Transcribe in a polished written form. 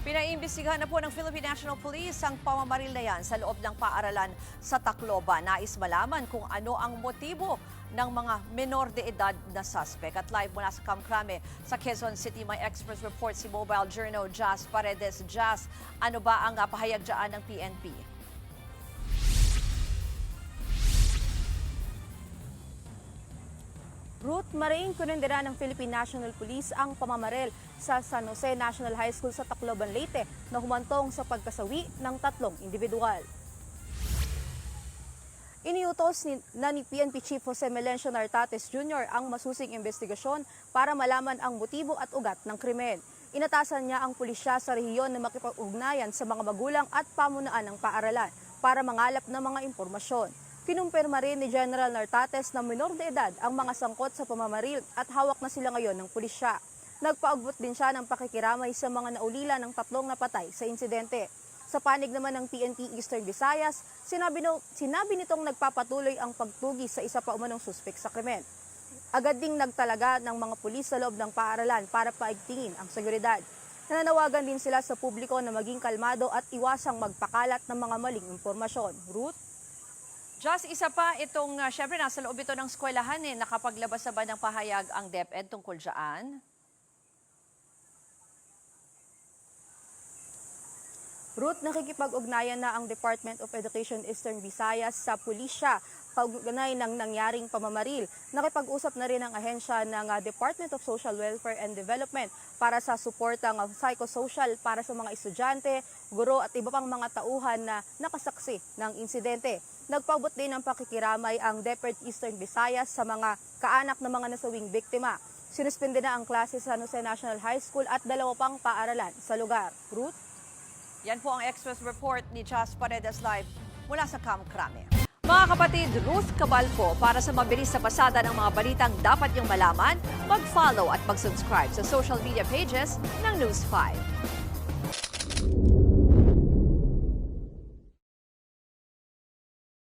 Pinaimbestigahan na po ng Philippine National Police ang pamamaril na yan sa loob ng paaralan sa Tacloban. Nais malaman kung ano ang motibo ng mga menor de edad na suspect. At live mula sa Kamkrame sa Quezon City, may express report si Mobile Journal Jazz Paredes. Jazz, ano ba ang pahayag dyan ng PNP? Ruth, mariing kunindera ng Philippine National Police ang pamamaril sa San Jose National High School sa Tacloban, Leyte na humantong sa pagkasawi ng 3 individual. Iniutos ni PNP Chief Jose Melencio Nartates Jr. ang masusing investigasyon para malaman ang motibo at ugat ng krimen. Inatasan niya ang pulisya sa rehiyon na makipag-ugnayan sa mga magulang at pamunaan ng paaralan para mangalap ng mga impormasyon. Kinumpirma rin ni General Nartates na minor de edad ang mga sangkot sa pamamaril at hawak na sila ngayon ng pulisya. Nagpaagbot din siya ng pakikiramay sa mga naulila ng 3 napatay sa insidente. Sa panig naman ng PNP Eastern Visayas, sinabi nitong nagpapatuloy ang pagtugi sa isa pa umanong suspek sa krimen. Agad ding nagtalaga ng mga pulis sa loob ng paaralan para paigtingin ang seguridad. Nananawagan din sila sa publiko na maging kalmado at iwasang magpakalat ng mga maling impormasyon. Ruth? Just isa pa itong, syempre nasa loob ito ng eskwelahan nakapaglabas na ba ng pahayag ang DepEd tungkol dyan? Ruth, nakikipag-ugnayan na ang Department of Education Eastern Visayas sa pulisya kaugnay ng nangyaring pamamaril. Nakipag-usap na rin ang ahensya ng Department of Social Welfare and Development para sa suportang psychosocial para sa mga estudyante, guro at iba pang mga tauhan na nakasaksi ng insidente. Nagpaabot din ng pakikiramay ang DepEd Eastern Visayas sa mga kaanak ng mga nasawing biktima. Sinuspende na ang klase sa San Jose National High School at 2 pang paaralan sa lugar. Ruth? Yan po ang express report ni Jazz Paredes live mula sa Kamkrame. Mga kapatid, Ruth Cabalco, para sa mabilis na pasada ng mga balitang dapat niyong malaman, mag-follow at mag-subscribe sa social media pages ng News 5.